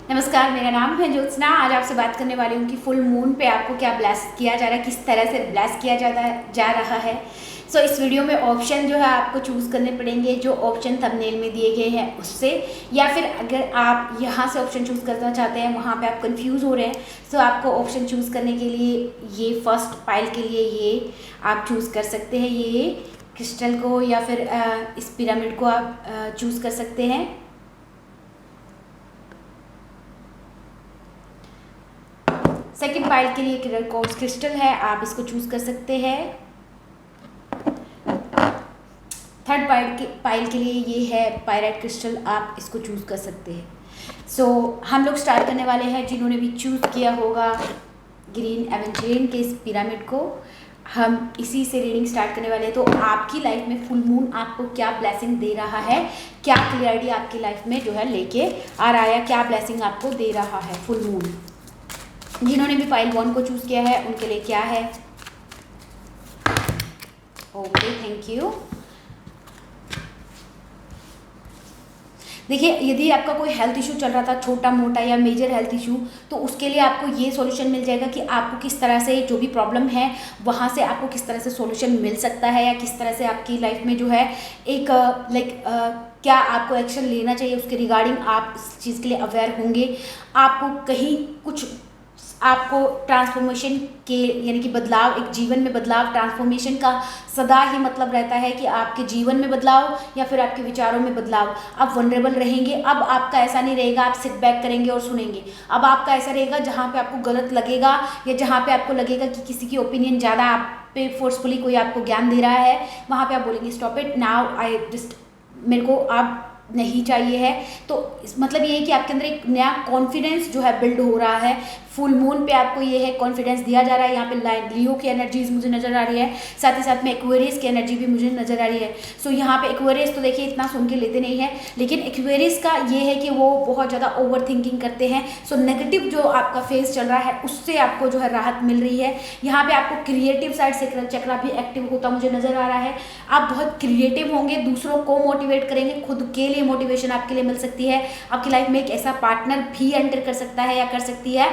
नमस्कार, मेरा नाम है ज्योत्सना। आज आपसे बात करने वाली हूँ कि फुल मून पे आपको क्या ब्लेस किया जा रहा है, किस तरह से ब्लेस किया जा रहा है। सो इस वीडियो में ऑप्शन जो है आपको चूज़ करने पड़ेंगे, जो ऑप्शन थंबनेल में दिए गए हैं उससे, या फिर अगर आप यहाँ से ऑप्शन चूज़ करना चाहते हैं, वहाँ पे आप कंफ्यूज हो रहे हैं, तो आपको ऑप्शन चूज़ करने के लिए ये फर्स्ट पाइल के लिए ये आप चूज़ कर सकते हैं। ये क्रिस्टल को या फिर इस पिरामिड को आप चूज़ कर सकते हैं। सेकंड पाइल के लिए क्वार्ट्ज क्रिस्टल है, आप इसको चूज़ कर सकते हैं। थर्ड पाइल के लिए ये है पायराइट क्रिस्टल, आप इसको चूज़ कर सकते हैं। सो हम लोग स्टार्ट करने वाले हैं। जिन्होंने भी चूज़ किया होगा ग्रीन एवेंचेरिन के इस पिरामिड को, हम इसी से रीडिंग स्टार्ट करने वाले हैं। तो आपकी लाइफ में फुल मून आपको क्या ब्लेसिंग दे रहा है, क्या क्लियरिटी आपकी लाइफ में जो है लेके आ रहा है, क्या ब्लेसिंग आपको दे रहा है फुल मून। जिन्होंने भी पाइल 1 को चूज़ किया है उनके लिए क्या है। Okay, thank you. देखिए, यदि आपका कोई हेल्थ इशू चल रहा था, छोटा मोटा या मेजर हेल्थ इशू, तो उसके लिए आपको ये सॉल्यूशन मिल जाएगा कि आपको किस तरह से जो भी प्रॉब्लम है वहाँ से आपको किस तरह से सॉल्यूशन मिल सकता है, या किस तरह से आपकी लाइफ में जो है एक क्या आपको एक्शन लेना चाहिए उसके रिगार्डिंग आप इस चीज़ के लिए अवेयर होंगे। आपको कहीं कुछ आपको ट्रांसफॉर्मेशन के यानी कि बदलाव, एक जीवन में बदलाव, ट्रांसफॉर्मेशन का सदा ही मतलब रहता है कि आपके जीवन में बदलाव या फिर आपके विचारों में बदलाव। आप वनरेबल रहेंगे। अब आपका ऐसा नहीं रहेगा आप सिट बैक करेंगे और सुनेंगे। अब आपका ऐसा रहेगा जहाँ पे आपको गलत लगेगा या जहाँ पे आपको लगेगा कि किसी की ओपिनियन ज़्यादा आप पे फोर्सफुली कोई आपको ज्ञान दे रहा है, वहाँ पे आप बोलेंगे stop it now, I just, मेरे को आप नहीं चाहिए है। तो मतलब ये है कि आपके अंदर एक नया कॉन्फिडेंस जो है बिल्ड हो रहा है। फुल मून पे आपको ये है कॉन्फिडेंस दिया जा रहा है। यहाँ पे लियो की एनर्जीज मुझे नजर आ रही है, साथ ही साथ में एक्वेरियस की एनर्जी भी मुझे नजर आ रही है। सो यहाँ पे एक्वेरियस तो देखिए इतना सुन के लेते नहीं है, लेकिन एक्वेरियस का ये है कि वो बहुत ज़्यादा ओवर थिंकिंग करते हैं। सो नेगेटिव जो आपका फेज चल रहा है उससे आपको जो है राहत मिल रही है। यहाँ पे आपको क्रिएटिव साइड से चक्रा भी एक्टिव होता मुझे नजर आ रहा है। आप बहुत क्रिएटिव होंगे, दूसरों को मोटिवेट करेंगे, खुद के लिए मोटिवेशन आपके लिए मिल सकती है। आपकी लाइफ में एक ऐसा पार्टनर भी एंटर कर सकता है या कर सकती है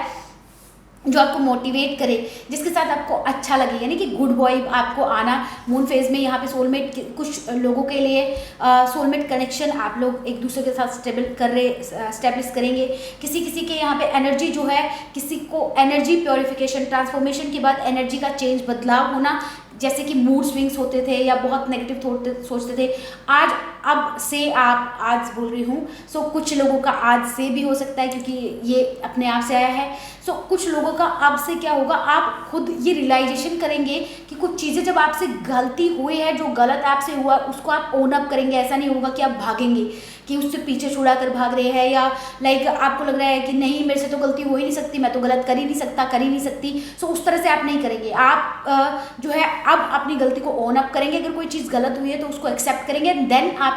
जो आपको मोटिवेट करे, जिसके साथ आपको अच्छा लगे, यानी कि गुड बॉय आपको आना मून फेज में। यहाँ पे सोलमेट, कुछ लोगों के लिए सोलमेट कनेक्शन आप लोग एक दूसरे के साथ स्टेब्लिश करेंगे। किसी किसी के यहाँ पे एनर्जी जो है, किसी को एनर्जी प्योरिफिकेशन, ट्रांसफॉर्मेशन के बाद एनर्जी का चेंज, बदलाव होना, जैसे कि मूड स्विंग्स होते थे या बहुत नेगेटिव सोचते थे, आज अब से आप, आज बोल रही हूँ, सो कुछ लोगों का आज से भी हो सकता है क्योंकि ये अपने आप से आया है। सो कुछ लोगों का अब से क्या होगा, आप खुद ये रियलाइजेशन करेंगे कि कुछ चीज़ें जब आपसे गलती हुई है, जो गलत आपसे हुआ उसको आप ओन अप करेंगे। ऐसा नहीं होगा कि आप भागेंगे, कि उससे पीछे छुड़ा कर भाग रहे हैं, या आपको लग रहा है कि नहीं मेरे से तो गलती हो ही नहीं सकती, मैं तो गलत कर ही नहीं सकता, कर ही नहीं सकती। सो उस तरह से आप नहीं करेंगे। आप जो है अब अपनी गलती को ओन अप करेंगे। अगर कोई चीज़ गलत हुई है तो उसको एक्सेप्ट करेंगे, देन आप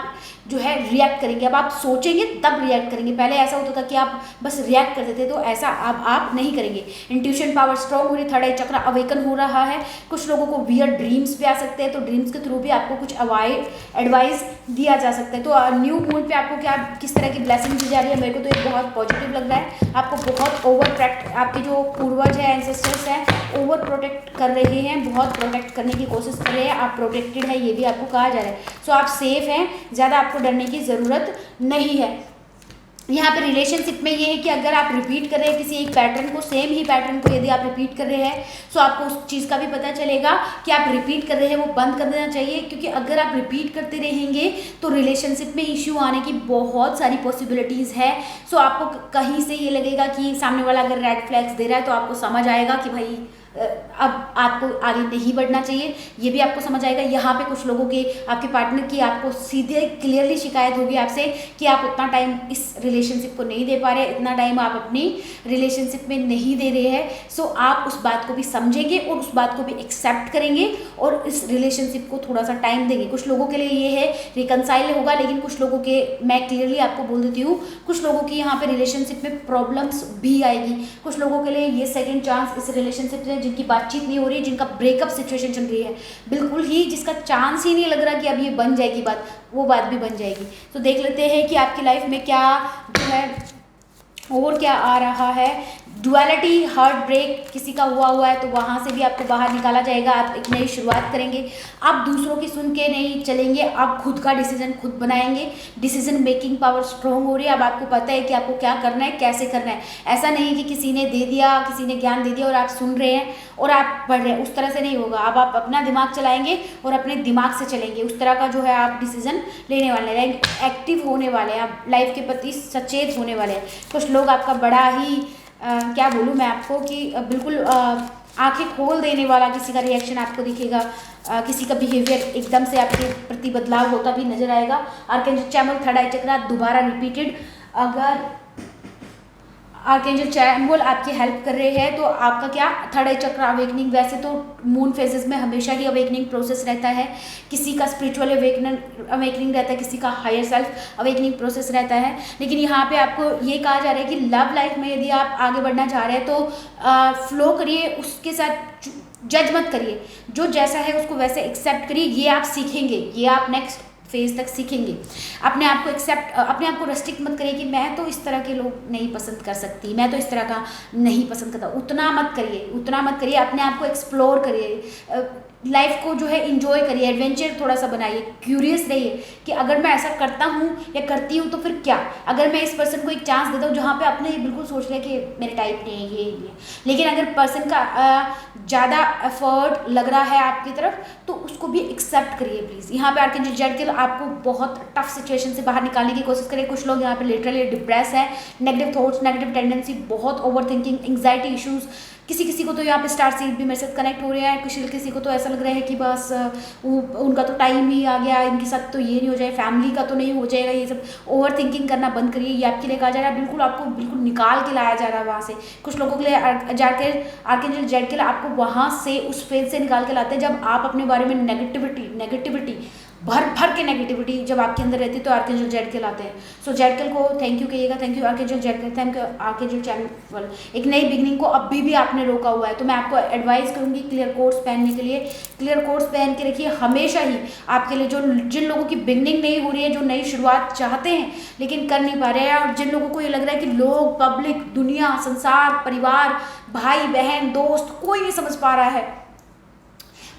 जो है रिएक्ट करेंगे। अब आप सोचेंगे तब रिएक्ट करेंगे। पहले ऐसा होता था कि आप बस रिएक्ट करते थे, तो ऐसा अब आप नहीं करेंगे। इंट्यूशन पावर स्ट्रॉन्ग हो रही, थर्ड आई चक्र अवेकन हो रहा है। कुछ लोगों को वियर्ड ड्रीम्स भी आ सकते हैं, तो ड्रीम्स के थ्रू भी आपको कुछ एडवाइस दिया जा सकता है। तो न्यू मून पे आपको क्या, किस तरह की ब्लेसिंग दी जा रही है, मेरे को तो ये बहुत पॉजिटिव लग रहा है। आपको बहुत आपके जो पूर्वज हैं, एंसेस्टर्स हैं, ओवर प्रोटेक्ट कर रहे हैं, बहुत प्रोटेक्ट करने की कोशिश कर रहे हैं। आप प्रोटेक्टेड है, ये भी आपको कहा जा रहा है। सो आप सेफ हैं, ज़्यादा आपको डरने की ज़रूरत नहीं है। यहाँ पे रिलेशनशिप में ये है कि अगर आप रिपीट कर रहे हैं किसी एक पैटर्न को, सेम ही पैटर्न को यदि आप रिपीट कर रहे हैं, तो आपको उस चीज़ का भी पता चलेगा कि आप रिपीट कर रहे हैं, वो बंद कर देना चाहिए। क्योंकि अगर आप रिपीट करते रहेंगे तो रिलेशनशिप में इश्यू आने की बहुत सारी पॉसिबिलिटीज़ है। सो आपको कहीं से ये लगेगा कि सामने वाला अगर रेड फ्लैग्स दे रहा है, तो आपको समझ आएगा कि भाई अब आपको आगे नहीं बढ़ना चाहिए, ये भी आपको समझ आएगा। यहाँ पे कुछ लोगों के, आपके पार्टनर की आपको सीधे क्लियरली शिकायत होगी आपसे कि आप उतना टाइम इस रिलेशनशिप को नहीं दे पा रहे, इतना टाइम आप अपनी रिलेशनशिप में नहीं दे रहे हैं। सो आप उस बात को भी समझेंगे और उस बात को भी एक्सेप्ट करेंगे और इस रिलेशनशिप को थोड़ा सा टाइम देंगे। कुछ लोगों के लिए ये है रिकनसाइल होगा, लेकिन कुछ लोगों के, मैं क्लियरली आपको बोल देती हूँ, कुछ लोगों की यहाँ पे रिलेशनशिप में प्रॉब्लम्स भी आएगी। कुछ लोगों के लिए ये सेकेंड चांस इस रिलेशनशिप में, जिनकी बातचीत नहीं हो रही, जिनका ब्रेकअप सिचुएशन चल रही है, बिल्कुल ही जिसका चांस ही नहीं लग रहा कि अब ये बन जाएगी बात, वो बात भी बन जाएगी। तो देख लेते हैं कि आपकी लाइफ में क्या जो है और क्या आ रहा है, डुअलिटी, हार्ट ब्रेक किसी का हुआ है तो वहाँ से भी आपको बाहर निकाला जाएगा। आप एक नई शुरुआत करेंगे, आप दूसरों की सुन के नहीं चलेंगे, आप खुद का डिसीजन खुद बनाएंगे। डिसीजन मेकिंग पावर स्ट्रॉन्ग हो रही है। अब आपको पता है कि आपको क्या करना है, कैसे करना है। ऐसा नहीं कि किसी ने दे दिया, किसी ने ज्ञान दे दिया और आप सुन रहे हैं और आप पढ़ रहे हैं, उस तरह से नहीं होगा। अब आप अपना दिमाग चलाएंगे और अपने दिमाग से चलेंगे, उस तरह का जो है आप डिसीजन लेने वाले हैं, एक्टिव होने वाले हैं, आप लाइफ के प्रति सचेत होने वाले हैं। कुछ लोग आपका बड़ा ही क्या बोलूँ मैं आपको कि बिल्कुल आंखें खोल देने वाला किसी का रिएक्शन आपको दिखेगा। किसी का बिहेवियर एकदम से आपके प्रति बदलाव होता भी नजर आएगा। आर्कएंजल चैमुल थर्ड आई चक्रा दोबारा रिपीटेड, अगर आर्कएंजल चैमुल आपकी हेल्प कर रहे हैं तो आपका क्या थर्ड आई चक्र अवेकनिंग। वैसे तो मून फेजेस में हमेशा ही अवेकनिंग प्रोसेस रहता है, किसी का स्पिरिचुअल अवेकनिंग रहता है, किसी का हायर सेल्फ अवेकनिंग प्रोसेस रहता है। लेकिन यहाँ पे आपको ये कहा जा रहा है कि लव लाइफ में यदि आप आगे बढ़ना चाह रहे हैं तो फ्लो करिए, उसके साथ जज मत करिए, जो जैसा है उसको वैसे एक्सेप्ट करिए। ये आप सीखेंगे, ये आप नेक्स्ट फेज तक सीखेंगे। अपने आप को एक्सेप्ट, अपने आप को रेस्ट्रिक्ट मत करिए कि मैं तो इस तरह के लोग नहीं पसंद कर सकती, मैं तो इस तरह का नहीं पसंद करता। उतना मत करिए, उतना मत करिए। अपने आप को एक्सप्लोर करिए, लाइफ को जो है इंजॉय करिए, एडवेंचर थोड़ा सा बनाइए, क्यूरियस रहिए कि अगर मैं ऐसा करता हूँ या करती हूँ तो फिर क्या। अगर मैं इस पर्सन को एक चांस देता हूँ जहाँ पे अपने बिल्कुल सोच लिया कि मेरे टाइप नहीं है, ये नहीं है, लेकिन अगर पर्सन का ज़्यादा एफर्ट लग रहा है आपकी तरफ तो उसको भी एक्सेप्ट करिए प्लीज़। यहाँ पे आर्कएंजल जडकिल आपको बहुत टफ सिचुएशन से बाहर निकालने की कोशिश करें। कुछ लोग यहाँ पे लिटरली डिप्रेस है, नेगेटिव थॉट्स, नेगेटिव टेंडेंसी, बहुत ओवर थिंकिंग, एंग्जाइटी इश्यूज़। किसी को तो यहाँ पे स्टार सीड भी मेरे साथ कनेक्ट हो रहे हैं। किसी को तो ऐसा लग रहा है कि बस उनका तो टाइम ही आ गया, इनके साथ तो ये नहीं हो जाए, फैमिली का तो नहीं हो जाएगा। ये सब ओवर थिंकिंग करना बंद करिए, ये आपके लिए कहा जा रहा है। बिल्कुल आपको बिल्कुल निकाल के लाया जा रहा है वहाँ से। कुछ लोगों के लिए जाकर आर्कएंजल जडकिल आपको वहाँ से उस फेज से निकाल के लाते हैं जब आप अपने बारे में नेगेटिविटी भर के नेगेटिविटी जब आपके अंदर रहती है तो आर्कएंजल जडकिल आते हैं। सो जडकिल को थैंक यू कहिएगा, thank you archangel Zadkiel, thank you archangel Chamuel. एक नई बिगनिंग को अभी भी आपने रोका हुआ है तो मैं आपको एडवाइस करूंगी क्लियर कोर्स पहनने के लिए। क्लियर कोर्स पहन के रखिए हमेशा ही आपके लिए। जो जिन लोगों की बिगनिंग नहीं हो रही है, जो नई शुरुआत चाहते हैं लेकिन कर नहीं पा रहे हैं, और जिन लोगों को ये लग रहा है कि लोग, पब्लिक, दुनिया, संसार, परिवार, भाई बहन, दोस्त, कोई नहीं समझ पा रहा है,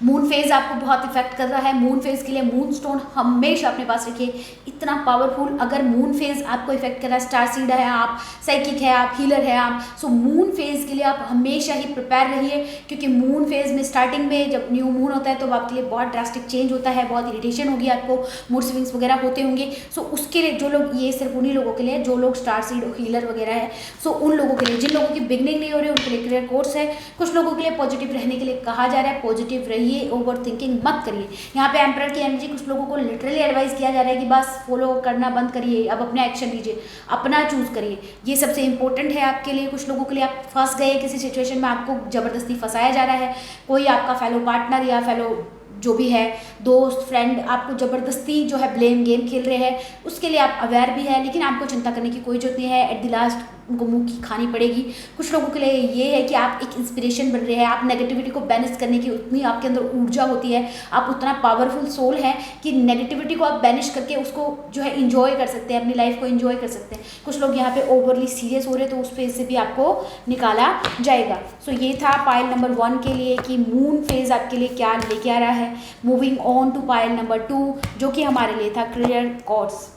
मून फेज आपको बहुत इफेक्ट कर रहा है। मून फेज के लिए मून स्टोन हमेशा अपने पास रखिए, इतना पावरफुल। अगर मून फेज आपको इफेक्ट कर रहा है, स्टार सीड है आप, साइकिक है आप, हीलर है आप, सो मून फेज के लिए आप हमेशा ही प्रिपेयर रहिए। क्योंकि मून फेज में स्टार्टिंग में जब न्यू मून होता है तो आपके लिए बहुत ड्रास्टिक चेंज होता है, बहुत इरिटेशन होगी आपको, मूड स्विंग्स वगैरह होते होंगे। सो उसके लिए जो लोग, ये सिर्फ उन्हीं लोगों के लिए जो लोग स्टार सीड हीलर वगैरह है, सो उन लोगों के लिए, जिन लोगों की बिगनिंग नहीं हो रही है उनके लिए क्लियर कोर्स है। कुछ लोगों के लिए पॉजिटिव रहने के लिए कहा जा रहा है, पॉजिटिव रहिए, ओवर थिंकिंग मत करिए। यहाँ पे एम्परर की एनर्जी, कुछ लोगों को लिटरली एडवाइस किया जा रहा है कि बस फॉलो करना बंद करिए, अब अपना एक्शन लीजिए, अपना चूज करिए, ये सबसे इंपॉर्टेंट है आपके लिए। कुछ लोगों के लिए आप फंस गए किसी सिचुएशन में, आपको जबरदस्ती फंसाया जा रहा है, कोई आपका फेलो पार्टनर या फेलो जो भी है, दोस्त, फ्रेंड, आपको ज़बरदस्ती जो है ब्लेम गेम खेल रहे हैं, उसके लिए आप अवेयर भी है, लेकिन आपको चिंता करने की कोई जरूरत नहीं है। एट द लास्ट उनको मुंह की खानी पड़ेगी। कुछ लोगों के लिए ये है कि आप एक इंस्पिरेशन बन रहे हैं, आप नेगेटिविटी को बैलेंस करने की उतनी आपके अंदर ऊर्जा होती है, आप उतना पावरफुल सोल है कि नेगेटिविटी को आप बैनिश करके उसको जो है इंजॉय कर सकते हैं, अपनी लाइफ को इंजॉय कर सकते हैं। कुछ लोग यहाँ पे ओवरली सीरियस हो रहे हैं तो उस फेज से भी आपको निकाला जाएगा। सो ये था पाइल नंबर 1 के लिए कि मून फेज आपके लिए क्या लेके आ रहा है। Moving on to pile number 2 जो कि हमारे लिए था क्लियर कोर्स।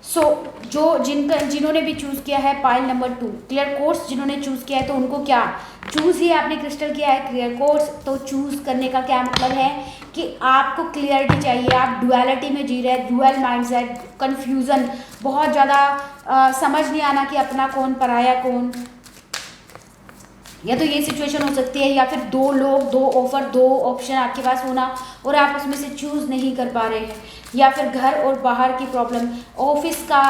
सो जो जिन्होंने भी चूज़ किया है पाइल नंबर 2 क्लियर कोर्स, जिन्होंने चूज़ किया है तो उनको क्या चूज़ ही आपने क्रिस्टल किया है क्लियर कोर्स, तो चूज़ करने का क्या मतलब है कि आपको क्लियरिटी चाहिए। आप डुअलिटी में जी रहे हैं, डुअल माइंडसेट, कन्फ्यूज़न, बहुत ज़्यादा समझ नहीं आना कि अपना कौन पराया कौन। या तो ये सिचुएशन हो सकती है, या फिर 2 लोग, 2 ऑफर, 2 ऑप्शन आपके पास होना और आप उसमें से चूज़ नहीं कर पा रहे हैं। या फिर घर और बाहर की प्रॉब्लम, ऑफिस का,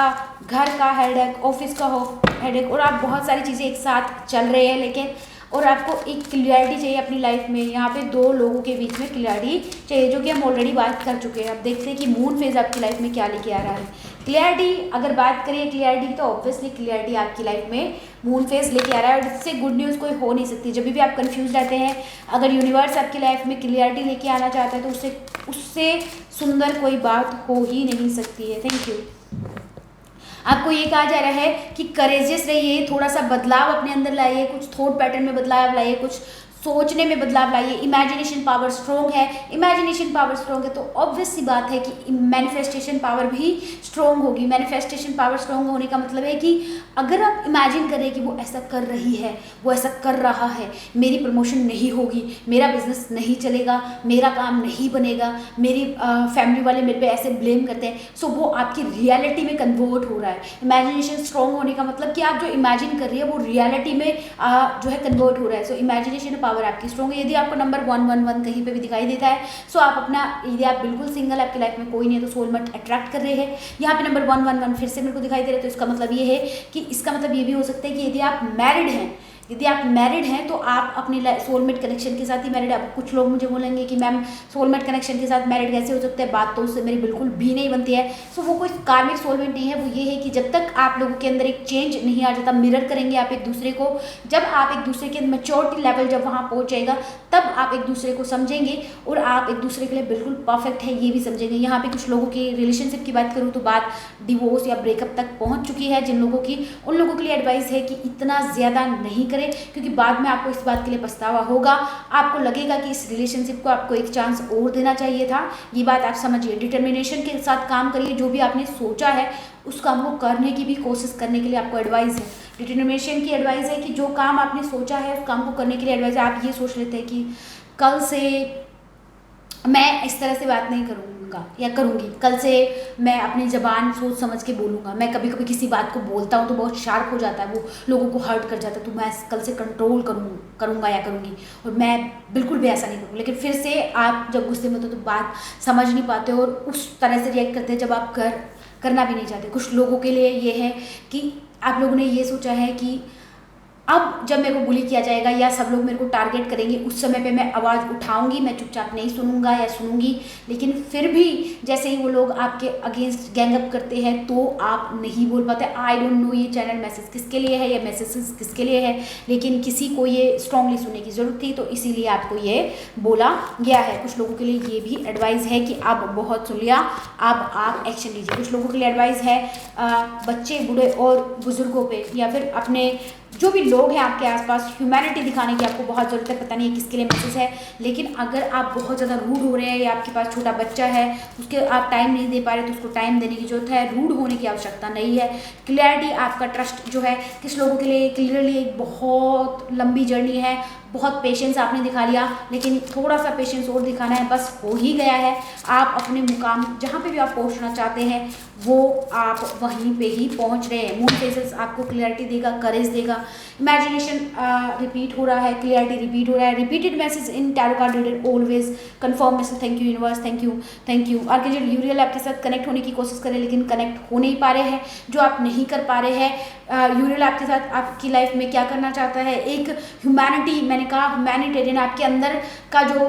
घर का हेडेक, ऑफिस का हेडेक, और आप बहुत सारी चीज़ें एक साथ चल रहे हैं लेकिन, और आपको एक क्लियरिटी चाहिए अपनी लाइफ में। यहाँ पे 2 लोगों के बीच में क्लियरिटी चाहिए, जो कि हम ऑलरेडी बात कर चुके हैं। अब देखते हैं कि मून फेज आपकी लाइफ में क्या लेके आ रहा है। क्लियरिटी, अगर बात करें क्लियरिटी की तो ऑब्वियसली क्लियरिटी आपकी लाइफ में मून फेज लेके आ रहा है, और इससे गुड न्यूज़ कोई हो नहीं सकती। जब भी आप कंफ्यूज रहते हैं, अगर यूनिवर्स आपकी लाइफ में क्लियरिटी लेके आना चाहता है तो उससे सुंदर कोई बात हो ही नहीं सकती है। Thank you. आपको ये कहा जा रहा है कि करेजियस रहिए, थोड़ा सा बदलाव अपने अंदर लाइए, कुछ थॉट पैटर्न में बदलाव लाइए, कुछ सोचने में बदलाव लाइए। इमेजिनेशन पावर स्ट्रोंग है, इमेजिनेशन पावर स्ट्रोंग है तो ऑब्वियस सी बात है कि मैनिफेस्टेशन पावर भी स्ट्रोंग होगी। मैनिफेस्टेशन पावर स्ट्रोंग होने का मतलब है कि अगर आप इमेजिन करें कि वो ऐसा कर रही है, वो ऐसा कर रहा है, मेरी प्रमोशन नहीं होगी, मेरा बिजनेस नहीं चलेगा, मेरा काम नहीं बनेगा, मेरी फैमिली वाले मेरे पे ऐसे ब्लेम करते हैं, सो वो आपकी रियलिटी में कन्वर्ट हो रहा है। इमेजिनेशन स्ट्रोंग होने का मतलब कि आप जो इमेजिन कर रही है वो रियलिटी में जो है कन्वर्ट हो रहा है। सो इमेजिनेशन पावर आपकी स्ट्रॉन्ग है। यदि आपको नंबर 111 कहीं पे भी दिखाई देता है, सो आप अपना, यदि आप बिल्कुल सिंगल, आपकी लाइफ में कोई नहीं है तो सोलमेट अट्रैक्ट कर रहे हैं। यहाँ पे नंबर 111 फिर से मेरे को दिखाई दे रहा है, तो इसका मतलब ये है कि इसका मतलब ये भी हो सकता है कि यदि आप मैरिड हैं, यदि आप मैरिड हैं तो आप अपनी सोलमेट कनेक्शन के साथ ही मैरिड। अब कुछ लोग मुझे बोलेंगे कि मैम सोलमेट कनेक्शन के साथ मैरिड कैसे हो सकता है, बात तो उससे मेरी बिल्कुल भी नहीं बनती है। सो वो कोई कार्मिक सोलमेट नहीं है, वो ये है कि जब तक आप लोगों के अंदर एक चेंज नहीं आ जाता, मिरर करेंगे आप एक दूसरे को, जब आप एक दूसरे के मैच्योरिटी लेवल जब वहाँ पहुँच जाएगा तब आप एक दूसरे को समझेंगे और आप एक दूसरे के लिए बिल्कुल परफेक्ट है ये भी समझेंगे। यहाँ पे कुछ लोगों की रिलेशनशिप की बात करूँ तो बात डिवोर्स या ब्रेकअप तक पहुँच चुकी है। जिन लोगों की, उन लोगों के लिए एडवाइस है कि इतना ज़्यादा नहीं करें, क्योंकि बाद में आपको इस बात के लिए पछतावा होगा। आपको लगेगा कि इस रिलेशनशिप को आपको एक चांस और देना चाहिए था। ये बात आप समझिए। डिटर्मिनेशन के साथ काम करिए, जो भी आपने सोचा है उस काम को करने की भी कोशिश करने के लिए आपको एडवाइस है। डिटर्मिनेशन की एडवाइस है कि जो काम आपने सोचा है उस काम को करने के लिए एडवाइस है। आप ये सोच लेते हैं कि कल से मैं इस तरह से बात नहीं करूँगा या करूँगी, कल से मैं अपनी ज़बान सोच समझ के बोलूँगा। मैं कभी कभी किसी बात को बोलता हूँ तो बहुत शार्प हो जाता है, वो लोगों को हर्ट कर जाता है, तो मैं कल से कंट्रोल करूँगा या करूँगी, और मैं बिल्कुल भी ऐसा नहीं करूँगी। लेकिन फिर से आप जब गुस्से में होते हो तो बात समझ नहीं पाते और उस तरह से रिएक्ट करते हैं जब आप करना भी नहीं चाहते। कुछ लोगों के लिए ये है कि आप लोगों ने ये सोचा है कि अब जब मेरे को बुली किया जाएगा या सब लोग मेरे को टारगेट करेंगे, उस समय पे मैं आवाज़ उठाऊंगी, मैं चुपचाप नहीं सुनूंगा या सुनूंगी। लेकिन फिर भी जैसे ही वो लोग आपके अगेंस्ट गैंग अप करते हैं तो आप नहीं बोल पाते। आई डोंट नो ये चैनल मैसेज किसके लिए है या मैसेज किसके लिए है, लेकिन किसी को ये स्ट्रांगली सुनने की ज़रूरत थी तो इसीलिए आपको ये बोला गया है। कुछ लोगों के लिए ये भी एडवाइस है कि अब बहुत सुन लिया, अब आप एक्शन लीजिए। कुछ लोगों के लिए एडवाइस है बच्चे, बूढ़े और बुजुर्गों पे, या फिर अपने जो भी लोग हैं आपके आसपास, ह्यूमैनिटी दिखाने की आपको बहुत ज़रूरत है। पता नहीं किसके लिए मैसेज है, लेकिन अगर आप बहुत ज़्यादा रूड हो रहे हैं या आपके पास छोटा बच्चा है उसके आप टाइम नहीं दे पा रहे तो उसको टाइम देने की जरूरत है। रूड होने की आवश्यकता नहीं है। क्लियरिटी, आपका ट्रस्ट जो है, किस लोगों के लिए क्लियरली एक बहुत लंबी जर्नी है, बहुत पेशेंस आपने दिखा लिया, लेकिन थोड़ा सा पेशेंस और दिखाना है, बस हो ही गया है। आप अपने मुकाम जहाँ पे भी आप पहुँचना चाहते हैं वो आप वहीं पे ही पहुँच रहे हैं। मून फेजेस आपको क्लियरिटी देगा, करेज देगा। इमेजिनेशन रिपीट हो रहा है, क्लियरिटी रिपीट हो रहा है। Repeated message in tarot card reader always confirm message. Thank you universe, thank you, thank you. Archangel Uriel आपके साथ कनेक्ट होने की कोशिश करें लेकिन कनेक्ट हो नहीं पा रहे हैं। जो आप नहीं कर पा रहे हैं, यूरियल आपके साथ आपकी लाइफ में क्या करना चाहता है। एक ह्यूमैनिटी, मैंने कहा ह्यूमैनिटेरियन, आपके अंदर का जो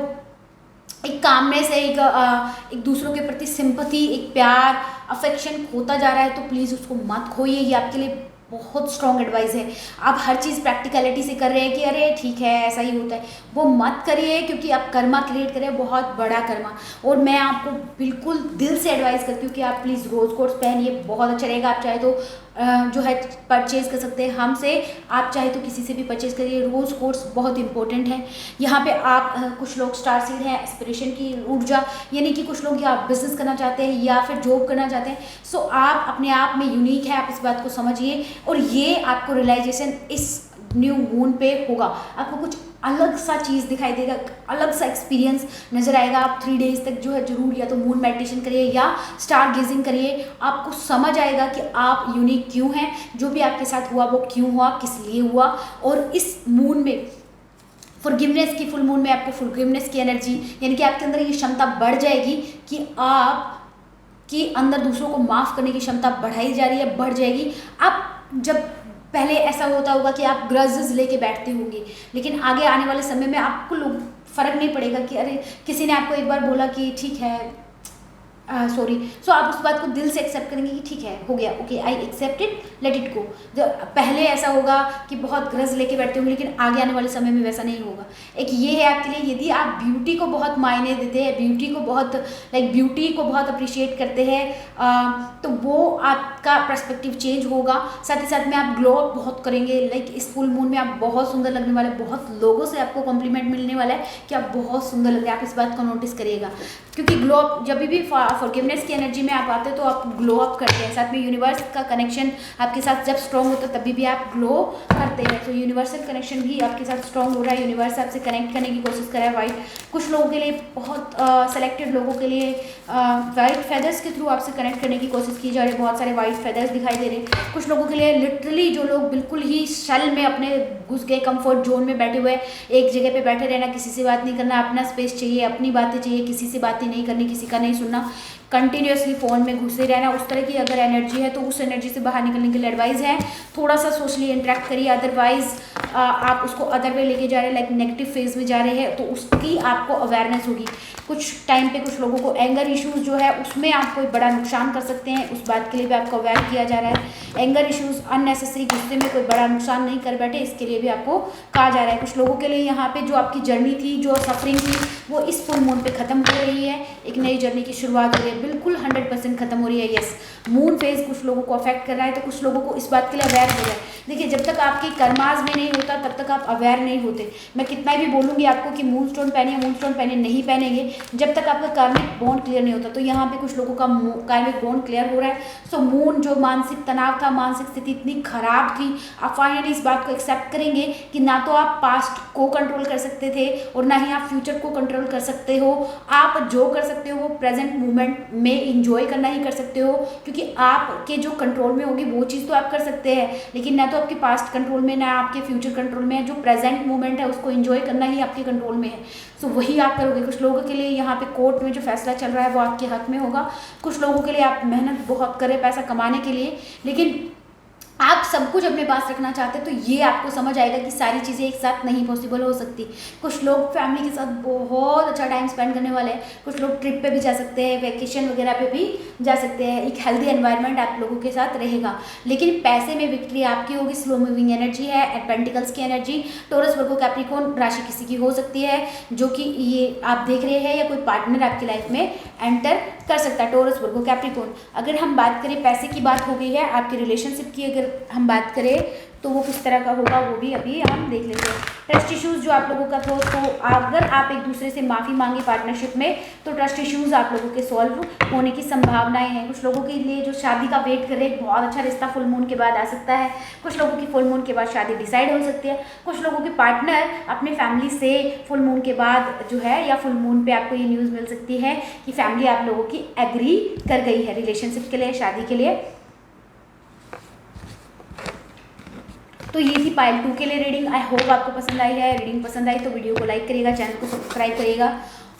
एक कामनेस है, एक दूसरों के प्रति सिंपैथी, एक प्यार, अफेक्शन खोता जा रहा है, तो प्लीज़ उसको मत खोइए। ये आपके लिए बहुत स्ट्रॉन्ग एडवाइस है। आप हर चीज़ प्रैक्टिकलिटी से कर रहे हैं कि अरे ठीक है ऐसा ही होता है, वो मत करिए, क्योंकि आप कर्मा क्रिएट करें, बहुत बड़ा कर्मा। और मैं आपको बिल्कुल दिल से एडवाइस करती हूँ कि आप प्लीज़ रोज़ कोर्स पहनिए, बहुत अच्छा रहेगा। आप चाहे तो जो है परचेज़ कर सकते हैं हमसे, आप चाहे तो किसी से भी परचेज़ करिए। रोज़ कोर्स बहुत इंपॉर्टेंट है। यहाँ पे आप कुछ लोग स्टार सीड हैं, एस्पिरेशन की ऊर्जा, यानी कि कुछ लोग या बिजनेस करना चाहते हैं या फिर जॉब करना चाहते हैं। सो आप अपने आप में यूनिक है, आप इस बात को समझिए और ये आपको रियलाइजेशन इस न्यू मून पे होगा। आपको कुछ अलग सा चीज़ दिखाई देगा, अलग सा एक्सपीरियंस नज़र आएगा। आप 3 डेज तक जो है जरूर या तो मून मेडिटेशन करिए या स्टार गेजिंग करिए। आपको समझ आएगा कि आप यूनिक क्यों हैं, जो भी आपके साथ हुआ वो क्यों हुआ, किस लिए हुआ। और इस मून में फॉरगिवनेस की, फुल मून में आपको फॉरगिवनेस की एनर्जी, यानी कि आपके अंदर ये क्षमता बढ़ जाएगी कि आप के अंदर दूसरों को माफ़ करने की क्षमता बढ़ाई जा रही है, बढ़ जाएगी। आप जब पहले ऐसा होता होगा कि आप ग्रजेस लेके बैठते होंगे, लेकिन आगे आने वाले समय में आपको लोग फ़र्क नहीं पड़ेगा कि अरे किसी ने आपको एक बार बोला कि ठीक है सॉरी, सो आप उस बात को दिल से एक्सेप्ट करेंगे कि ठीक है, हो गया, okay, I accept it, let it go. पहले ऐसा होगा कि बहुत ग्रज लेके बैठते होंगे, लेकिन आगे आने वाले समय में वैसा नहीं होगा। एक ये है आपके लिए, यदि आप ब्यूटी को बहुत मायने देते हैं, ब्यूटी को बहुत ब्यूटी को बहुत अप्रिशिएट करते हैं, तो वो आपका पर्सपेक्टिव चेंज होगा। साथ ही साथ में आप ग्लो अप बहुत करेंगे, इस फुल मून में आप बहुत सुंदर लगने वाले, बहुत लोगों से आपको कॉम्प्लीमेंट मिलने वाला है कि आप बहुत सुंदर लग रहे हैं। आप इस बात को नोटिस करिएगा, क्योंकि ग्लो अप, जब भी फॉरगिवनेस की एनर्जी में आप आते हैं तो आप ग्लो अप करते हैं। साथ में यूनिवर्स का कनेक्शन आपके साथ जब स्ट्रॉन्ग होता है तभी भी आप ग्लो करते हैं। तो यूनिवर्सल कनेक्शन भी आपके साथ स्ट्रॉन्ग हो रहा है, यूनिवर्स आपसे कनेक्ट करने की कोशिश कर रहा है। वाइट, कुछ लोगों के लिए, बहुत सेलेक्टेड लोगों के लिए वाइट फेदर्स के थ्रू आपसे कनेक्ट करने की कोशिश की जा रही है। बहुत सारे वाइट फेदर्स दिखाई दे रहे हैं। कुछ लोगों के लिए लिटरली, जो लोग बिल्कुल ही शल में अपने घुस गए, कंफर्ट जोन में बैठे हुए, एक जगह पे बैठे रहना, किसी से बात नहीं करना, अपना स्पेस चाहिए, अपनी बातें चाहिए, किसी से बातें नहीं करनी, किसी का नहीं सुनना, कंटिन्यूसली फ़ोन में घुसे रहना, उस तरह की अगर एनर्जी है तो उस एनर्जी से बाहर निकलने के लिए एडवाइस है थोड़ा सा सोशली इंटरेक्ट करिए। अदरवाइज आप उसको अदर वे लेके जा रहे हैं, नेगेटिव फेज में जा रहे हैं, तो उसकी आपको अवेयरनेस होगी। कुछ टाइम पे कुछ लोगों को एंगर इश्यूज़ जो है उसमें आप कोई बड़ा नुकसान कर सकते हैं, उस बात के लिए भी आपको अवेयर किया जा रहा है। एंगर इश्यूज़, अननेसेसरी गुस्से में कोई बड़ा नुकसान नहीं कर बैठे, इसके लिए भी आपको कहा जा रहा है। कुछ लोगों के लिए यहाँ पे जो आपकी जर्नी थी, जो सफरिंग थी, वो इस फुल मून पे ख़त्म हो रही है, एक नई जर्नी की शुरुआत हो रही है, बिल्कुल 100% खत्म हो रही है। यस, मून फेज कुछ लोगों को अफेक्ट कर रहा है, तो कुछ लोगों को इस बात के लिए अवेयर हो रहा है। देखिए, जब तक आपके कर्माज में नहीं होता तब तक आप अवेयर नहीं होते। मैं कितना भी बोलूँगी आपको कि मून स्टोन पहनिए, मून स्टोन पहने, नहीं पहनेंगे, जब तक आपका कार्मिक बॉन्ड क्लियर नहीं होता। तो यहाँ पे कुछ लोगों का कार्मिक बॉन्ड क्लियर हो रहा है। सो मून, जो मानसिक तनाव था, मानसिक स्थिति इतनी खराब थी, आप फाइनली इस बात को एक्सेप्ट करेंगे कि ना तो आप पास्ट को कंट्रोल कर सकते थे और ना ही आप फ्यूचर को कंट्रोल कर सकते हो। आप जो कर सकते हो वो प्रेजेंट मोमेंट में इंजॉय करना ही कर सकते हो, क्योंकि आपके जो कंट्रोल में होगी वो चीज़ तो आप कर सकते हैं, लेकिन ना तो आपके पास्ट कंट्रोल में, ना आपके फ्यूचर कंट्रोल में है। जो प्रेजेंट मोमेंट है उसको एंजॉय करना ही आपके कंट्रोल में है। सो वही आप करोगे। कुछ लोगों के लिए यहाँ पे कोर्ट में जो फैसला चल रहा है वो आपके हक में होगा। कुछ लोगों के लिए आप मेहनत बहुत करें पैसा कमाने के लिए, लेकिन आप सब कुछ अपने पास रखना चाहते हैं, तो ये आपको समझ आएगा कि सारी चीज़ें एक साथ नहीं पॉसिबल हो सकती। कुछ लोग फैमिली के साथ बहुत अच्छा टाइम स्पेंड करने वाले हैं, कुछ लोग ट्रिप पे भी जा सकते हैं, वेकेशन वगैरह पे भी जा सकते हैं। एक हेल्दी एनवायरनमेंट आप लोगों के साथ रहेगा, लेकिन पैसे में विक्ट्री आपकी होगी। स्लो मूविंग एनर्जी है, पेंटिकल्स की एनर्जी, टॉरस, वर्गो, कैप्रिकॉर्न राशि किसी की हो सकती है जो कि ये आप देख रहे हैं, या कोई पार्टनर आपकी लाइफ में एंटर कर सकता है, टॉरस, वर्गो, कैप्रिकॉर्न। अगर हम बात करें, पैसे की बात हो गई है, आपकी रिलेशनशिप की अगर हम बात करें तो वो किस तरह का होगा वो भी अभी हम देख लेते हैं। ट्रस्ट इश्यूज़ जो आप लोगों का तो अगर आप एक दूसरे से माफ़ी मांगे पार्टनरशिप में, तो ट्रस्ट इश्यूज़ आप लोगों के सॉल्व होने की संभावनाएं हैं। कुछ लोगों के लिए जो शादी का वेट कर रहे हैं, बहुत अच्छा रिश्ता फुल मून के बाद आ सकता है। कुछ लोगों की फुल मून के बाद शादी डिसाइड हो सकती है। कुछ लोगों के पार्टनर अपने फैमिली से फुल मून के बाद जो है, या फुल मून पे आपको ये न्यूज़ मिल सकती है कि फैमिली आप लोगों की एग्री कर गई है रिलेशनशिप के लिए, शादी के लिए। तो ये थी पाइल 2 के लिए रीडिंग। आई होप आपको पसंद आई है। रीडिंग पसंद आई तो वीडियो को लाइक करिएगा, चैनल को सब्सक्राइब करिएगा,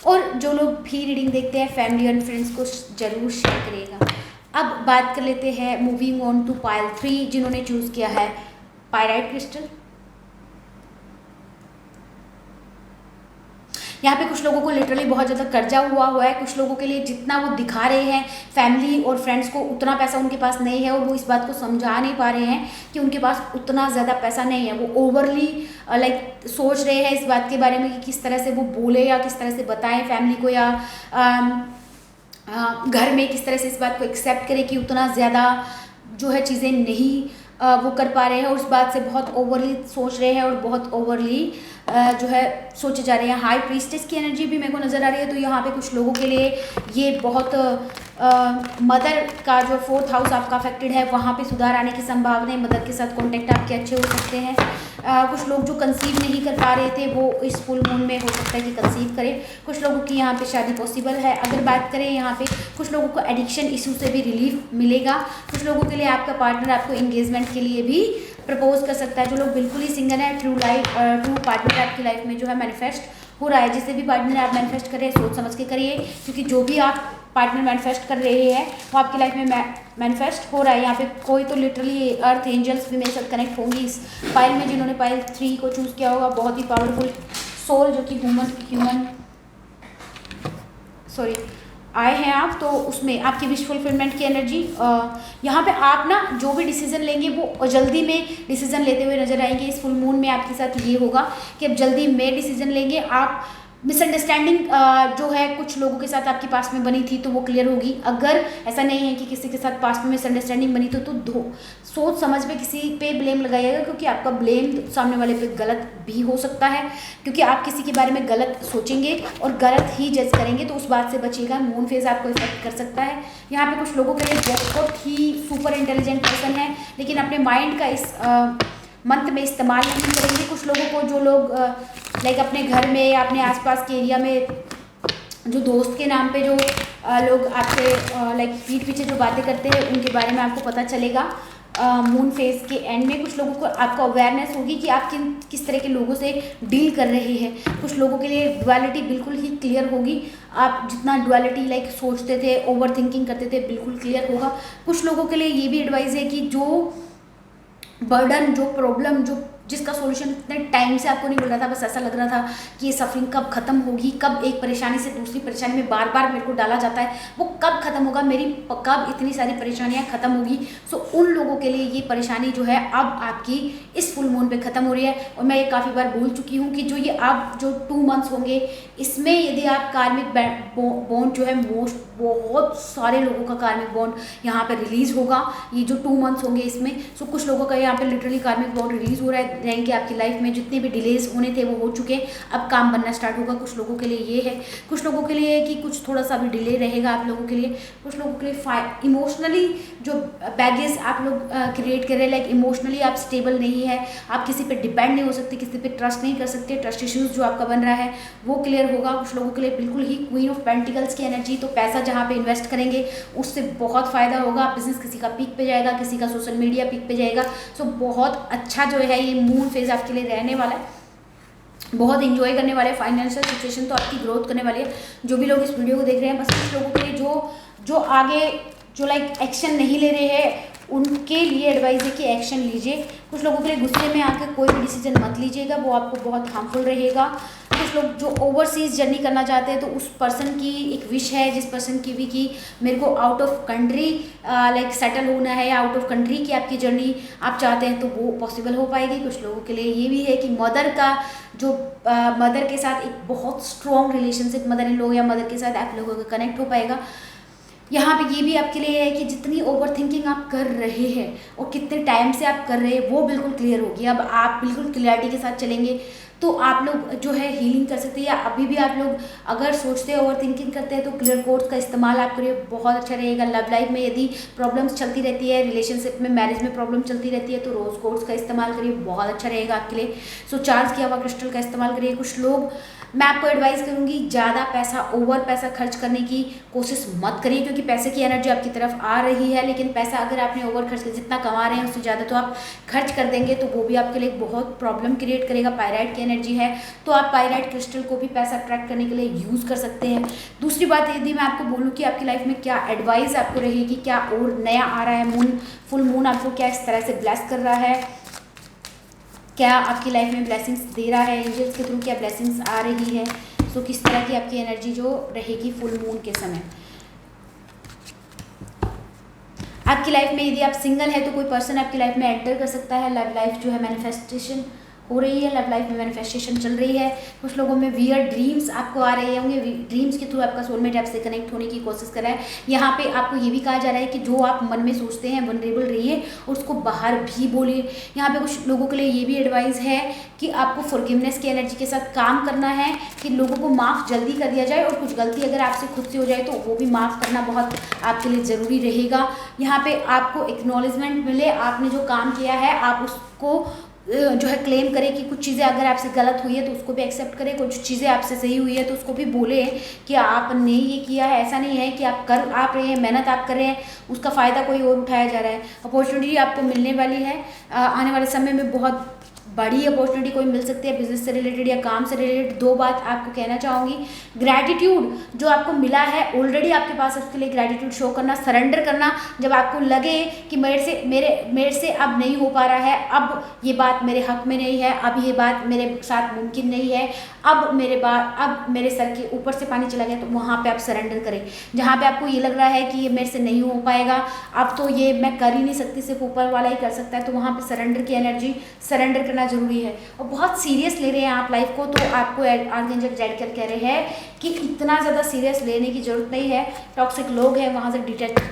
और जो लोग भी रीडिंग देखते हैं फैमिली एंड फ्रेंड्स को जरूर शेयर करिएगा। अब बात कर लेते हैं, मूविंग ऑन टू पाइल 3, जिन्होंने चूज़ किया है पायराइट क्रिस्टल। यहाँ पे कुछ लोगों को लिटरली बहुत ज़्यादा कर्जा हुआ है। कुछ लोगों के लिए जितना वो दिखा रहे हैं फैमिली और फ्रेंड्स को, उतना पैसा उनके पास नहीं है, और वो इस बात को समझा नहीं पा रहे हैं कि उनके पास उतना ज़्यादा पैसा नहीं है। वो ओवरली सोच रहे हैं इस बात के बारे में कि किस तरह से वो बोले या किस तरह से बताएं फैमिली को, या घर में किस तरह से इस बात को एक्सेप्ट करें कि उतना ज़्यादा जो है चीज़ें नहीं वो कर पा रहे हैं, और उस बात से बहुत ओवरली सोच रहे हैं और बहुत ओवरली जो है सोचे जा रहे हैं। हाई प्रीस्टेस की एनर्जी भी मेरे को नज़र आ रही है। तो यहाँ पे कुछ लोगों के लिए ये बहुत मदर का जो 4th हाउस आपका अफेक्टेड है, वहाँ पे सुधार आने की संभावना है। मदर के साथ कॉन्टेक्ट आपके अच्छे हो सकते हैं। कुछ लोग जो कंसीव नहीं कर पा रहे थे वो इस फुल मून में हो सकता है कि कंसीव करें। कुछ लोगों की यहाँ पे शादी पॉसिबल है। अगर बात करें यहाँ पे कुछ लोगों को एडिक्शन इशू से भी रिलीफ मिलेगा। कुछ लोगों के लिए आपका पार्टनर आपको एंगेजमेंट के लिए भी प्रपोज कर सकता है। जो लोग बिल्कुल ही सिंगल है, ट्रू पार्टनर आपकी लाइफ में जो है मैनिफेस्ट हो रहा है। जिससे भी पार्टनर आप मैनिफेस्ट करें सोच समझ के करिए, क्योंकि जो भी आप पार्टनर मैनिफेस्ट कर रहे हैं वो आपकी लाइफ में मैनिफेस्ट हो रहा है। यहाँ पे कोई तो लिटरली अर्थ एंजल्स भी मेरे साथ कनेक्ट होंगी इस पाइल में। जिन्होंने पाइल 3 को चूज़ किया होगा, बहुत ही पावरफुल सोल जो कि आए हैं आप, तो उसमें आपकी विश फुलफिलमेंट की एनर्जी, यहाँ पे आप ना जो भी डिसीजन लेंगे वो जल्दी में डिसीजन लेते हुए नजर आएंगे। इस फुल मून में आपके साथ ये होगा कि अब जल्दी में डिसीजन लेंगे आप। मिसअंडरस्टैंडिंग जो है कुछ लोगों के साथ आपके पास में बनी थी तो वो क्लियर होगी। अगर ऐसा नहीं है कि किसी के साथ पास में मिसअंडरस्टैंडिंग बनी तो सोच समझ में किसी पे ब्लेम लगाइएगा, क्योंकि आपका ब्लेम सामने वाले पे गलत भी हो सकता है, क्योंकि आप किसी के बारे में गलत सोचेंगे और गलत ही जज करेंगे, तो उस बात से बचिएगा। मून फेज आपको इफेक्ट कर सकता है। यहाँ पे कुछ लोगों के लिए बहुत ही सुपर इंटेलिजेंट पर्सन है, लेकिन अपने माइंड का इस मंथ में इस्तेमाल नहीं करेंगे। कुछ लोगों को, जो लोग लाइक अपने घर में या अपने आसपास के एरिया में जो दोस्त के नाम पे जो लोग आपसे लाइक पीठ पीछे जो बातें करते हैं उनके बारे में आपको पता चलेगा। मून फेज के एंड में कुछ लोगों को आपको अवेयरनेस होगी कि आप किस तरह के लोगों से डील कर रहे हैं। कुछ लोगों के लिए डुअलिटी बिल्कुल ही क्लियर होगी। आप जितना डुअलिटी लाइक सोचते थे, ओवर थिंकिंग करते थे, बिल्कुल क्लियर होगा। कुछ लोगों के लिए ये भी एडवाइस है कि जो बर्डन, जो प्रॉब्लम, जो जिसका सॉल्यूशन इतने टाइम से आपको नहीं मिल रहा था, बस ऐसा लग रहा था कि ये सफरिंग कब खत्म होगी, कब एक परेशानी से दूसरी परेशानी में बार बार मेरे को डाला जाता है, वो कब खत्म होगा, मेरी कब इतनी सारी परेशानियां खत्म होगी। सो उन लोगों के लिए ये परेशानी जो है अब आपकी इस फुल मून पे खत्म हो रही है। और मैं ये काफ़ी बार बोल चुकी हूँ कि जो ये अब जो 2 मंथ्स होंगे, इसमें यदि आप कार्मिक बॉन्ड जो है बहुत सारे लोगों का कार्मिक बॉन्ड यहाँ पे रिलीज होगा। ये जो 2 मंथ्स होंगे इसमें, सो कुछ लोगों का यहाँ पे लिटरली कार्मिक बॉन्ड रिलीज हो रहा है। रहेंगे आपकी लाइफ में जितने भी डिलेज होने थे वो हो चुके हैं, अब काम बनना स्टार्ट होगा। कुछ लोगों के लिए ये है, कुछ लोगों के लिए है कि कुछ थोड़ा सा भी डिले रहेगा आप लोगों के लिए। कुछ लोगों के लिए इमोशनली जो बैगेज आप लोग क्रिएट कर रहे हैं, लाइक इमोशनली आप स्टेबल नहीं है, आप किसी पे डिपेंड नहीं हो सकते, किसी पे ट्रस्ट नहीं कर सकते, ट्रस्ट इश्यूज जो आपका बन रहा है वो क्लियर होगा। कुछ लोगों के लिए बिल्कुल ही क्वीन ऑफ पेंटिकल्स की एनर्जी, तो पैसा जहाँ पे इन्वेस्ट करेंगे उससे बहुत फायदा होगा। बिजनेस किसी का पीक पे जाएगा, किसी का सोशल मीडिया पीक पे जाएगा। सो बहुत अच्छा जो है ये मून फेज आपके लिए रहने वाला है, बहुत इंजॉय करने वाले। फाइनेंशियल सिचुएशन तो आपकी ग्रोथ करने वाली है। जो भी लोग इस वीडियो को देख रहे हैं, बस कुछ लोगों के लिए जो आगे जो लाइक एक्शन नहीं ले रहे हैं उनके लिए एडवाइस है कि एक्शन लीजिए। कुछ लोगों के लिए गुस्से में आकर कोई भी डिसीजन मत लीजिएगा, वो आपको बहुत हार्मफुल रहेगा। कुछ लोग जो ओवरसीज जर्नी करना चाहते हैं, तो उस पर्सन की एक विश है, जिस पर्सन की भी कि मेरे को out of country like settle होना है, या आउट ऑफ कंट्री की आपकी जर्नी आप चाहते हैं, तो वो पॉसिबल हो पाएगी। कुछ लोगों के लिए ये भी है कि मदर का जो मदर के साथ एक बहुत strong relationship, mother in law या मदर के साथ आप लोगों का कनेक्ट हो पाएगा। यहाँ पे ये भी आपके लिए है कि जितनी ओवर थिंकिंग आप कर रहे हैं और कितने टाइम से आप कर रहे हैं वो बिल्कुल क्लियर होगी। अब आप बिल्कुल क्लियरिटी के साथ चलेंगे तो आप लोग जो है हीलिंग कर सकते हैं। या अभी भी आप लोग अगर सोचते हैं, ओवर थिंकिंग करते हैं, तो क्लियर कोर्स का इस्तेमाल आप करिए, बहुत अच्छा रहेगा। लव लाइफ में यदि प्रॉब्लम्स चलती रहती है, रिलेशनशिप में, मैरिज में प्रॉब्लम चलती रहती है, तो रोज कोर्स का इस्तेमाल करिए, बहुत अच्छा रहेगा आपके लिए। सो चार्ज किया हुआ क्रिस्टल का इस्तेमाल करिए। कुछ लोग, मैं आपको एडवाइस करूंगी, ज़्यादा पैसा, ओवर पैसा खर्च करने की कोशिश मत करिए, क्योंकि पैसे की एनर्जी आपकी तरफ आ रही है, लेकिन पैसा अगर आपने ओवर खर्च किया, जितना कमा रहे हैं उससे ज़्यादा तो आप खर्च कर देंगे, तो वो भी आपके लिए बहुत प्रॉब्लम क्रिएट करेगा। पायराइट की एनर्जी है, तो आप पायराइट क्रिस्टल को भी पैसा अट्रैक्ट करने के लिए यूज़ कर सकते हैं। दूसरी बात, यदि मैं आपको बोलूँ कि आपकी लाइफ में क्या एडवाइस आपको रहेगी, क्या और नया आ रहा है, मून, फुल मून आपको क्या इस तरह से ब्लेस कर रहा है, क्या आपकी लाइफ में ब्लेसिंग्स दे रहा है, एंजल्स के थ्रू क्या ब्लेसिंग्स आ रही है, सो किस तरह की आपकी एनर्जी जो रहेगी फुल मून के समय। आपकी लाइफ में यदि आप सिंगल है तो कोई पर्सन आपकी लाइफ में एंटर कर सकता है। लव लाइफ जो है मैनिफेस्टेशन हो रही है, लव लाइफ में मैनिफेस्टेशन चल रही है। कुछ लोगों में वियर्ड ड्रीम्स आपको आ रहे होंगे, ड्रीम्स के थ्रू आपका सोलमेट आपसे कनेक्ट होने की कोशिश कर रहा है। यहाँ पे आपको ये भी कहा जा रहा है कि जो आप मन में सोचते हैं वनरेबल रहिए और उसको बाहर भी बोलिए। यहाँ पे कुछ लोगों के लिए ये भी एडवाइस है कि आपको फॉरगिवनेस की एनर्जी के साथ काम करना है, कि लोगों को माफ़ जल्दी कर दिया जाए, और कुछ गलती अगर आपसे खुद से हो जाए तो वो भी माफ़ करना बहुत आपके लिए ज़रूरी रहेगा। यहाँ पे आपको एक्नॉलेजमेंट मिले, आपने जो काम किया है आप उसको जो है क्लेम करें, कि कुछ चीज़ें अगर आपसे गलत हुई है तो उसको भी एक्सेप्ट करें, कुछ चीज़ें आपसे सही हुई है तो उसको भी बोले कि आपने ये किया है। ऐसा नहीं है कि आप रहे हैं, मेहनत आप कर रहे हैं, उसका फ़ायदा कोई और उठाया जा रहा है। अपॉर्चुनिटी आपको मिलने वाली है, आने वाले समय में बहुत बड़ी अपॉर्चुनिटी कोई मिल सकती है बिजनेस से रिलेटेड या काम से रिलेटेड। 2 बात आपको कहना चाहूँगी, ग्रैटिट्यूड जो आपको मिला है ऑलरेडी आपके पास, उसके लिए ग्रैटिट्यूड शो करना, सरेंडर करना। जब आपको लगे कि मेरे से अब नहीं हो पा रहा है, अब ये बात मेरे हक में नहीं है, अब ये बात मेरे साथ मुमकिन नहीं है, अब मेरे सर के ऊपर से पानी चला गया, तो वहाँ पे आप सरेंडर करें। जहाँ पे आपको ये लग रहा है कि ये मेरे से नहीं हो पाएगा, अब तो ये मैं कर ही नहीं सकती, सिर्फ ऊपर वाला ही कर सकता है, तो वहाँ पे सरेंडर की एनर्जी, सरेंडर करना जरूरी है। और बहुत सीरियस ले रहे हैं आप लाइफ को, तो आपको आर्कएंजल जैडकियल कह रहे हैं कि इतना ज़्यादा सीरियस लेने की जरूरत नहीं है। टॉक्सिक लोग हैं वहाँ से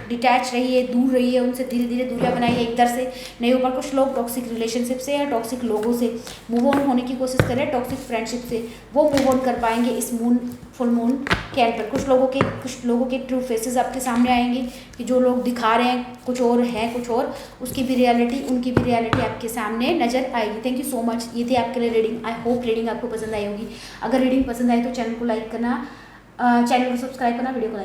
डिटैच रहिए, दूर रहिए, उनसे धीरे धीरे दूरियाँ बनाइए। एक तरह से नहीं हो पर कुछ लोग टॉक्सिक रिलेशनशिप से या टॉक्सिक लोगों से मूव ऑन होने की कोशिश करें, टॉक्सिक फ्रेंडशिप से वो मूव ऑन कर पाएंगे इस फुल मून के एंड पर। कुछ लोगों के ट्रू फेसेस आपके सामने आएंगे कि जो लोग दिखा रहे हैं कुछ और हैं, कुछ और, उनकी भी रियलिटी आपके सामने नजर आएगी। Thank you so much. ये थी आपके लिए रीडिंग। आई होप रीडिंग आपको पसंद आई होगी। अगर रीडिंग पसंद आई तो चैनल को लाइक करना, चैनल को सब्सक्राइब करना, वीडियो को लाइक